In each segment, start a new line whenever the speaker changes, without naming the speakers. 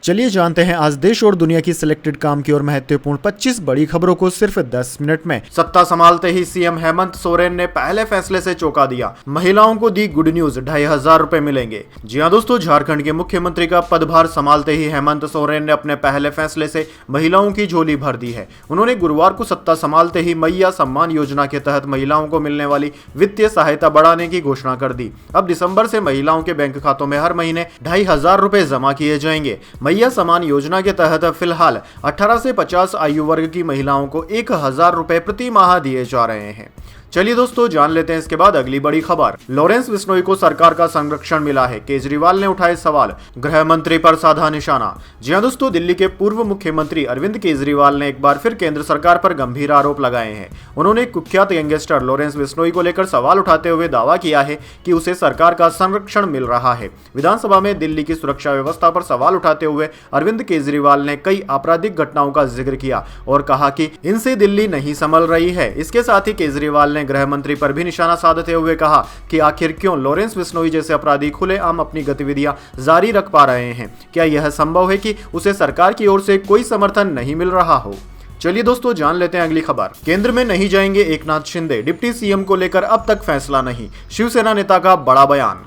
चलिए जानते हैं आज देश और दुनिया की सिलेक्टेड काम की और महत्वपूर्ण 25 बड़ी खबरों को सिर्फ 10 मिनट में। सत्ता संभालते ही सीएम हेमंत सोरेन ने पहले फैसले से चौंका दिया। महिलाओं को दी गुड न्यूज, 2500 रुपए मिलेंगे। जी हां दोस्तों, झारखंड के मुख्यमंत्री का पदभार संभालते ही हेमंत सोरेन ने अपने पहले फैसले से महिलाओं की झोली भर दी है। उन्होंने गुरुवार को सत्ता संभालते ही मैया सम्मान योजना के तहत महिलाओं को मिलने वाली वित्तीय सहायता बढ़ाने की घोषणा कर दी। अब दिसंबर से महिलाओं के बैंक खातों में हर महीने 2500 रुपए जमा किए जाएंगे। मैया सम्मान योजना के तहत फिलहाल 18 से 50 आयु वर्ग की महिलाओं को 1000 रुपए प्रति माह दिए जा रहे हैं। चलिए दोस्तों जान लेते हैं इसके बाद अगली बड़ी खबर। लॉरेंस बिश्नोई को सरकार का संरक्षण मिला है, केजरीवाल ने उठाए सवाल, गृह मंत्री पर साधा निशाना। जी हां दोस्तों, दिल्ली के पूर्व मुख्यमंत्री अरविंद केजरीवाल ने एक बार फिर केंद्र सरकार पर गंभीर आरोप लगाए हैं। उन्होंने कुख्यात गैंगस्टर लॉरेंस बिश्नोई को लेकर सवाल उठाते हुए दावा किया है कि उसे सरकार का संरक्षण मिल रहा है। विधानसभा में दिल्ली की सुरक्षा व्यवस्था पर सवाल उठाते हुए अरविंद केजरीवाल ने कई आपराधिक घटनाओं का जिक्र किया और कहा कि इनसे दिल्ली नहीं संभल रही है। इसके साथ ही केजरीवाल ने गृह मंत्री पर भी निशाना साधते हुए कहा कि आखिर क्यों लॉरेंस बिश्नोई जैसे अपराधी खुलेआम अपनी गतिविधियां जारी रख पा रहे हैं। क्या यह संभव है कि उसे सरकार की ओर से कोई समर्थन नहीं मिल रहा हो? चलिए दोस्तों जान लेते हैं अगली खबर। केंद्र में नहीं जाएंगे एकनाथ शिंदे, डिप्टी सीएम को लेकर अब तक फैसला नहीं, शिवसेना नेता का बड़ा बयान।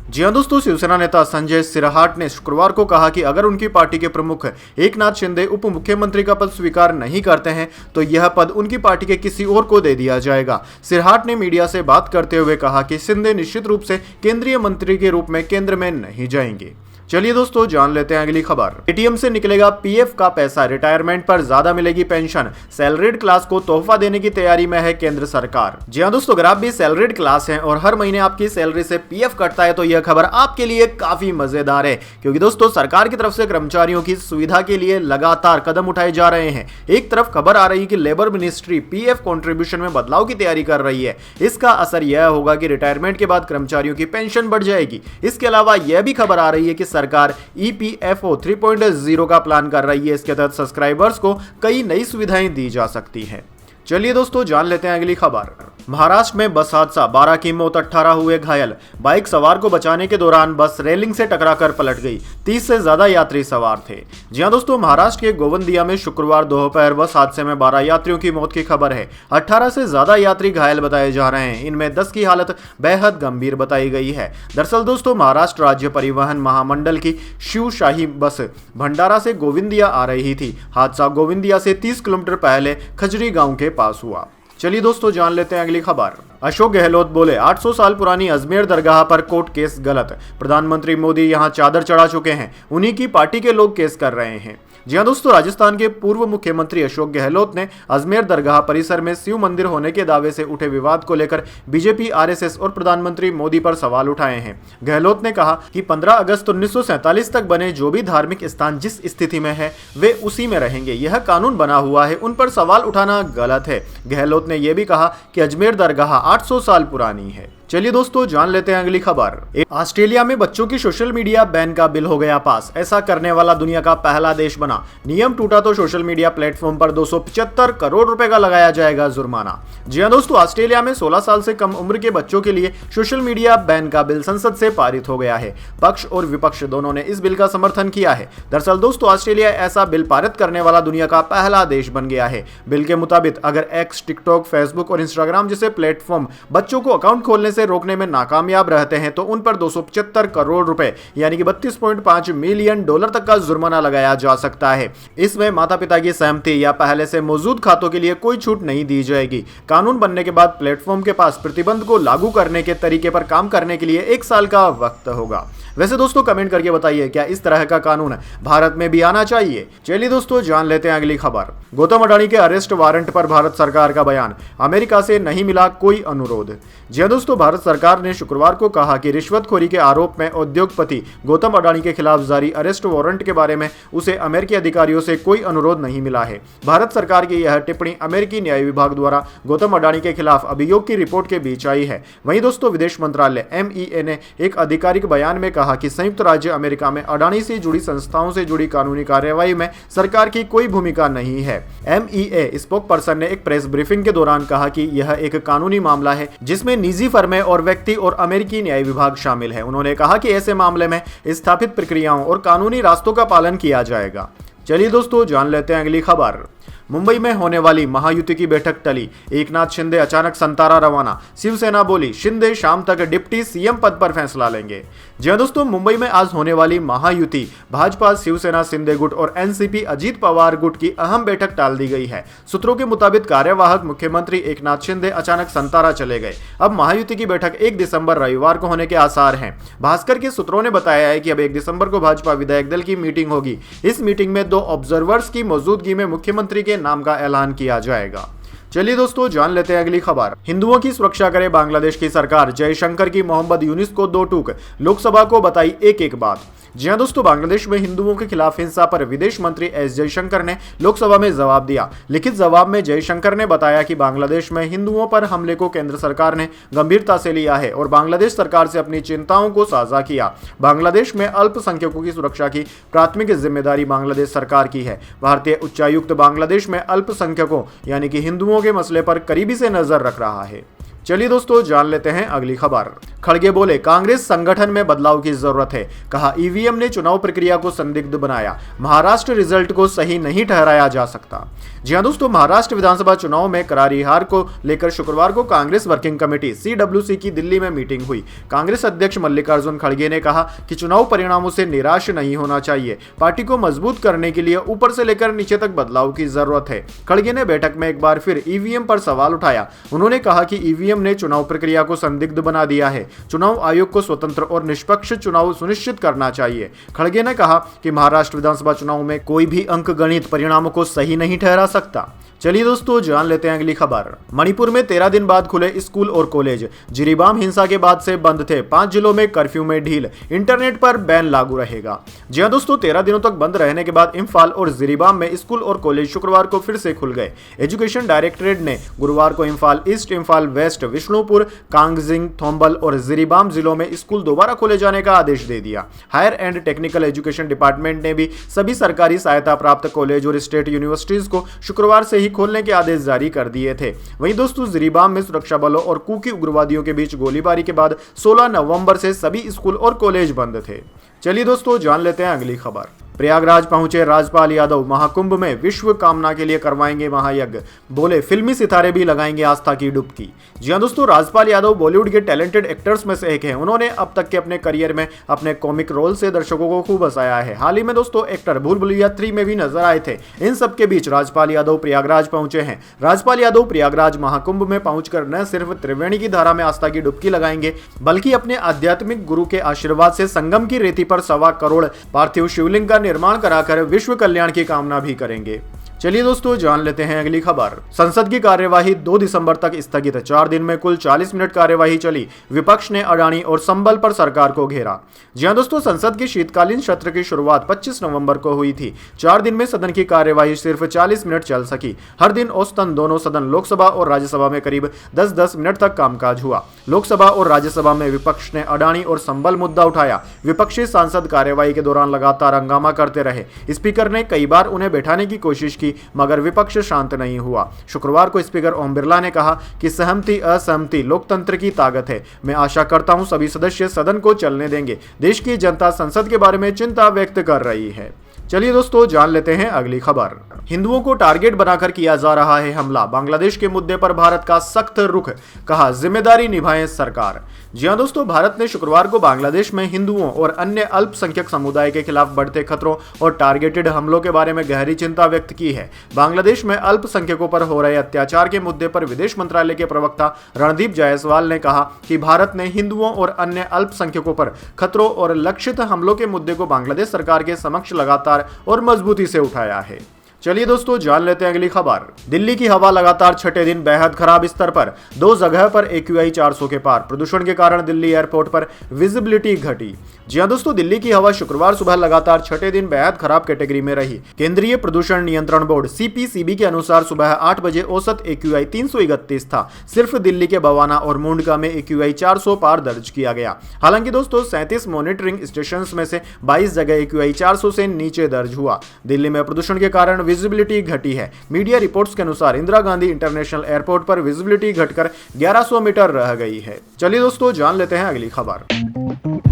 जी हां दोस्तों, शिवसेना नेता संजय सिरहाट ने शुक्रवार को कहा कि अगर उनकी पार्टी के प्रमुख एकनाथ शिंदे उप मुख्यमंत्री का पद स्वीकार नहीं करते हैं तो यह पद उनकी पार्टी के किसी और को दे दिया जाएगा। सिरहाट ने मीडिया से बात करते हुए कहा कि शिंदे निश्चित रूप से केंद्रीय मंत्री के रूप में केंद्र में नहीं जाएंगे। चलिए दोस्तों जान लेते हैं अगली खबर। एटीएम से निकलेगा पीएफ का पैसा, रिटायरमेंट पर ज्यादा मिलेगी पेंशन, सैलरीड क्लास को तोहफा देने की तैयारी में है केंद्र सरकार। जी हां दोस्तों, अगर आप भी सैलरीड क्लास हैं और हर महीने आपकी सैलरी से पीएफ कटता है तो यह खबर आपके लिए काफी मजेदार है, क्योंकि दोस्तों सरकार की तरफ से कर्मचारियों की सुविधा के लिए लगातार कदम उठाए जा रहे हैं। एक तरफ खबर आ रही है कि लेबर मिनिस्ट्री पीएफ कॉन्ट्रीब्यूशन में बदलाव की तैयारी कर रही है। इसका असर यह होगा कि रिटायरमेंट के बाद कर्मचारियों की पेंशन बढ़ जाएगी। इसके अलावा यह भी खबर आ रही है कि सरकार ईपीएफओ 3.0 का प्लान कर रही है। इसके तहत सब्सक्राइबर्स को कई नई सुविधाएं दी जा सकती हैं। चलिए दोस्तों जान लेते हैं अगली खबर। महाराष्ट्र में बस हादसा, 12 की मौत, 18 हुए घायल। बाइक सवार को बचाने के दौरान बस रेलिंग से टकराकर पलट गई, 30 से ज्यादा यात्री सवार थे। जी हां दोस्तों, महाराष्ट्र के गोवंदिया में शुक्रवार दोपहर बस हादसे में 12 यात्रियों की मौत की खबर है। 18 से ज्यादा यात्री घायल बताए जा रहे हैं। इनमें 10 की हालत बेहद गंभीर बताई गई है। दरअसल दोस्तों, महाराष्ट्र राज्य परिवहन महामंडल की शिवशाही बस भंडारा से गोविंदिया आ रही थी। हादसा गोविंदिया से 30 किलोमीटर पहले खजरी गांव के पास हुआ। चलिए दोस्तों जान लेते हैं अगली खबर। अशोक गहलोत बोले 800 साल पुरानी अजमेर दरगाह पर कोर्ट केस गलत, प्रधानमंत्री मोदी यहां चादर चढ़ा चुके हैं, उन्हीं की पार्टी के लोग केस कर रहे हैं। जी हां दोस्तों, राजस्थान के पूर्व मुख्यमंत्री अशोक गहलोत ने अजमेर दरगाह परिसर में शिव मंदिर होने के दावे से उठे विवाद को लेकर बीजेपी, आरएसएस और प्रधानमंत्री मोदी पर सवाल उठाए हैं। गहलोत ने कहा कि 15 अगस्त 1947 तक बने जो भी धार्मिक स्थान जिस स्थिति में है वे उसी में रहेंगे। यह कानून बना हुआ है, उन पर सवाल उठाना गलत है। गहलोत ने यह भी कहा कि अजमेर दरगाह 800 साल पुरानी है। चलिए दोस्तों जान लेते हैं अगली खबर। ऑस्ट्रेलिया में बच्चों की सोशल मीडिया बैन का बिल हो गया पास, ऐसा करने वाला दुनिया का पहला देश बना। नियम टूटा तो सोशल मीडिया प्लेटफॉर्म पर 275 करोड़ रुपए का लगाया जाएगा जुर्माना। जी हां दोस्तों, ऑस्ट्रेलिया में 16 साल से कम उम्र के बच्चों के लिए सोशल मीडिया बैन का बिल संसद से पारित हो गया है। पक्ष और विपक्ष दोनों ने इस बिल का समर्थन किया है। दरअसल दोस्तों, ऑस्ट्रेलिया ऐसा बिल पारित करने वाला दुनिया का पहला देश बन गया है। बिल के मुताबिक अगर एक्स, टिकटॉक, फेसबुक और इंस्टाग्राम जैसे प्लेटफॉर्म बच्चों को अकाउंट खोलने से रोकने में नाकामयाब रहते हैं तो उन पर 275 करोड़ रुपए यानी कि $32.5 मिलियन तक का जुर्माना लगाया जा सकता है। इसमें माता पिता की सहमति या पहले से मौजूद खातों के लिए कोई छूट नहीं दी जाएगी। कानून बनने के बाद प्लेटफॉर्म के पास प्रतिबंध को लागू करने के तरीके पर काम करने के लिए 1 साल का वक्त होगा। वैसे दोस्तों कमेंट करके बताइए, क्या इस तरह का कानून भारत में भी आना चाहिए? चलिए दोस्तों जान लेते हैं अगली खबर। गौतम अडानी के अरेस्ट वारंट पर भारत सरकार का बयान, अमेरिका से नहीं मिला कोई अनुरोध। जी दोस्तों, भारत सरकार ने शुक्रवार को कहा कि रिश्वतखोरी के आरोप में उद्योगपति गौतम अडानी के खिलाफ जारी अरेस्ट वारंट के बारे में उसे अमेरिकी अधिकारियों से कोई अनुरोध नहीं मिला है। भारत सरकार की यह टिप्पणी अमेरिकी न्याय विभाग द्वारा गौतम अडानी के खिलाफ अभियोग की रिपोर्ट के बीच आई है। वहीं दोस्तों, विदेश मंत्रालय MEA ने एक आधिकारिक बयान में कहा कि संयुक्त राज्य अमेरिका में अडानी से जुड़ी संस्थाओं से जुड़ी कानूनी कार्रवाई में सरकार की कोई भूमिका नहीं है। MEA स्पोक पर्सन ने एक प्रेस ब्रीफिंग के दौरान कहा कि यह एक कानूनी मामला है जिसमें निजी फर्में न्याय और व्यक्ति और अमेरिकी न्याय विभाग शामिल है। उन्होंने कहा कि ऐसे मामले में स्थापित प्रक्रियाओं और कानूनी रास्तों का पालन किया जाएगा। चलिए दोस्तों, जान लेते हैं अगली खबर। मुंबई में होने वाली महायुति की बैठक टली, एकनाथ शिंदे अचानक संतारा रवाना। शिवसेना बोली शिंदे शाम तक डिप्टी सीएम पद पर फैसला लेंगे। जी हां दोस्तों, मुंबई में आज होने वाली महायुति भाजपा, शिवसेना, शिंदे गुट और एनसीपी अजीत पवार गुट की अहम बैठक टाल दी गई है। सूत्रों के मुताबिक कार्यवाहक मुख्यमंत्री एकनाथ शिंदे अचानक संतारा चले गए। अब महायुति की बैठक 1 दिसंबर रविवार को होने के आसार हैं। भास्कर के सूत्रों ने बताया है कि अब 1 दिसंबर को भाजपा विधायक दल की मीटिंग होगी। इस मीटिंग में 2 ऑब्जर्वर्स की मौजूदगी में मुख्यमंत्री के नाम का ऐलान किया जाएगा। चलिए दोस्तों, जान लेते हैं अगली खबर। हिंदुओं की सुरक्षा करे बांग्लादेश की सरकार, जयशंकर की मोहम्मद यूनिस को 2 टूक, लोकसभा को बताई एक एक बात। जी हां दोस्तों, बांग्लादेश में हिंदुओं के खिलाफ हिंसा पर विदेश मंत्री एस जयशंकर ने लोकसभा में जवाब दिया। लिखित जवाब में जयशंकर ने बताया कि बांग्लादेश में हिंदुओं पर हमले को केंद्र सरकार ने गंभीरता से लिया है और बांग्लादेश सरकार से अपनी चिंताओं को साझा किया। बांग्लादेश में अल्पसंख्यकों की सुरक्षा की प्राथमिक जिम्मेदारी बांग्लादेश सरकार की है। भारतीय उच्चायुक्त बांग्लादेश में अल्पसंख्यकों यानी कि हिंदुओं के मसले पर करीबी से नजर रख रहा है। चलिए दोस्तों, जान लेते हैं अगली खबर। खड़गे बोले कांग्रेस संगठन में बदलाव की जरूरत है। कहा ईवीएम ने चुनाव प्रक्रिया को संदिग्ध बनाया, महाराष्ट्र रिजल्ट को सही नहीं ठहराया जा सकता। जी हां दोस्तों, महाराष्ट्र विधानसभा चुनाव में करारी हार को लेकर शुक्रवार को कांग्रेस वर्किंग कमेटी CWC की दिल्ली में मीटिंग हुई। कांग्रेस अध्यक्ष मल्लिकार्जुन खड़गे ने कहा कि चुनाव परिणामों से निराश नहीं होना चाहिए। पार्टी को मजबूत करने के लिए ऊपर से लेकर नीचे तक बदलाव की जरूरत है। खड़गे ने बैठक में एक बार फिर ईवीएम पर सवाल उठाया। उन्होंने कहा कि ईवीएम ने चुनाव प्रक्रिया को संदिग्ध बना दिया है। चुनाव आयोग को स्वतंत्र और निष्पक्ष चुनाव सुनिश्चित करना चाहिए। खड़गे ने कहा कि महाराष्ट्र विधानसभा चुनाव में कोई भी अंकगणित परिणामों को सही नहीं ठहरा सकता। चलिए दोस्तों, जान लेते हैं अगली खबर। मणिपुर में 13 दिन बाद खुले स्कूल और कॉलेज। जिरीबाम हिंसा के बाद से बंद थे, 5 जिलों में कर्फ्यू में ढील, इंटरनेट पर बैन लागू रहेगा। जी हां दोस्तों, 13 दिनों तक बंद रहने के बाद इम्फाल और जिरीबाम में स्कूल और कॉलेज शुक्रवार को फिर से खुल गए। एजुकेशन डायरेक्टरेट ने गुरुवार को इम्फाल ईस्ट, इम्फाल वेस्ट, विष्णुपुर, कांगजिंग, थोम्बल और जिरीबाम जिलों में स्कूल दोबारा खोले जाने का आदेश दे दिया। Higher and technical education department ने भी सभी सरकारी सहायता प्राप्त कॉलेज और स्टेट यूनिवर्सिटीज को शुक्रवार से ही खोलने के आदेश जारी कर दिए थे। वहीं दोस्तों, जिरीबाम में सुरक्षा बलों और कुकी उग्रवादियों के बीच गोलीबारी के बाद 16 नवंबर से सभी स्कूल और कॉलेज बंद थे। चलिए दोस्तों, जान लेते हैं अगली खबर। प्रयागराज पहुंचे राजपाल यादव, महाकुंभ में विश्व कामना के लिए करवाएंगे महायज्ञ। बोले फिल्मी सितारे भी लगाएंगे आस्था की डुबकी। जी हां दोस्तों, राजपाल यादव बॉलीवुड के टैलेंटेड एक्टर्स में से एक हैं। उन्होंने अब तक के अपने करियर में अपने कॉमिक रोल से दर्शकों को खूब हंसाया है। हाल ही में दोस्तों एक्टर भूल भुलैया 3 में भी नजर आए थे। इन सब के बीच राजपाल यादव प्रयागराज पहुंचे हैं। राजपाल यादव प्रयागराज महाकुंभ में पहुंचकर न सिर्फ त्रिवेणी की धारा में आस्था की डुबकी लगाएंगे, बल्कि अपने आध्यात्मिक गुरु के आशीर्वाद से संगम की रेती पर 1.25 करोड़ पार्थिव शिवलिंग का निर्माण कराकर विश्व कल्याण की कामना भी करेंगे। चलिए दोस्तों, जान लेते हैं अगली खबर। संसद की कार्यवाही 2 दिसंबर तक स्थगित। 4 दिन में कुल 40 मिनट कार्यवाही चली। विपक्ष ने अडानी और संबल पर सरकार को घेरा। जी हां दोस्तों, संसद के शीतकालीन सत्र की शुरुआत 25 नवंबर को हुई थी। 4 दिन में सदन की कार्यवाही सिर्फ 40 मिनट चल सकी। हर दिन औसतन दोनों सदन लोकसभा और राज्यसभा में करीब 10-10 मिनट तक कामकाज हुआ। लोकसभा और राज्यसभा में विपक्ष ने अडानी और संबल मुद्दा उठाया। विपक्षी सांसद कार्यवाही के दौरान लगातार हंगामा करते रहे। स्पीकर ने कई बार उन्हें बैठाने की कोशिश की, मगर विपक्ष शांत नहीं हुआ। शुक्रवार को स्पीकर ओम बिरला ने कहा कि सहमति असहमति लोकतंत्र की ताकत है। मैं आशा करता हूं सभी सदस्य सदन को चलने देंगे। देश की जनता संसद के बारे में चिंता व्यक्त कर रही है। चलिए दोस्तों, जान लेते हैं अगली खबर। हिंदुओं को टारगेट बनाकर किया जा रहा है हमला, बांग्लादेश के मुद्दे पर भारत का सख्त रुख, कहा जिम्मेदारी निभाए सरकार। जी हां दोस्तों, भारत ने शुक्रवार को बांग्लादेश में हिंदुओं और अन्य अल्पसंख्यक समुदाय के खिलाफ बढ़ते खतरों और टारगेटेड हमलों के बारे में गहरी चिंता व्यक्त की है। बांग्लादेश में अल्पसंख्यकों पर हो रहे अत्याचार के मुद्दे पर विदेश मंत्रालय के प्रवक्ता रणदीप जायसवाल ने कहा कि भारत ने हिंदुओं और अन्य अल्पसंख्यकों पर खतरों और लक्षित हमलों के मुद्दे को बांग्लादेश सरकार के समक्ष लगातार और मजबूती से उठाया है। चलिए दोस्तों, जान लेते हैं अगली खबर। दिल्ली की हवा लगातार छठे दिन बेहद खराब स्तर पर, 2 जगह पर AQI 400 के पार। प्रदूषण के कारण दिल्ली एयरपोर्ट पर विजिबिलिटी घटी। जी हां दोस्तों, दिल्ली की हवा शुक्रवार सुबह लगातार छठे दिन बेहद खराब कैटेगरी में रही। केंद्रीय प्रदूषण नियंत्रण बोर्ड CPCB के अनुसार सुबह 8 बजे औसत AQI 331 था। सिर्फ दिल्ली के बवाना और मुंडका में AQI 400 पार दर्ज किया गया। हालांकि दोस्तों 37 मॉनिटरिंग स्टेशन में से 22 जगह AQI 400 से नीचे दर्ज हुआ। दिल्ली में प्रदूषण के कारण विजिबिलिटी घटी है। मीडिया रिपोर्ट्स के अनुसार इंदिरा गांधी इंटरनेशनल एयरपोर्ट पर विजिबिलिटी घटकर 1100 मीटर रह गई है। चलिए दोस्तों जान लेते हैं अगली खबर।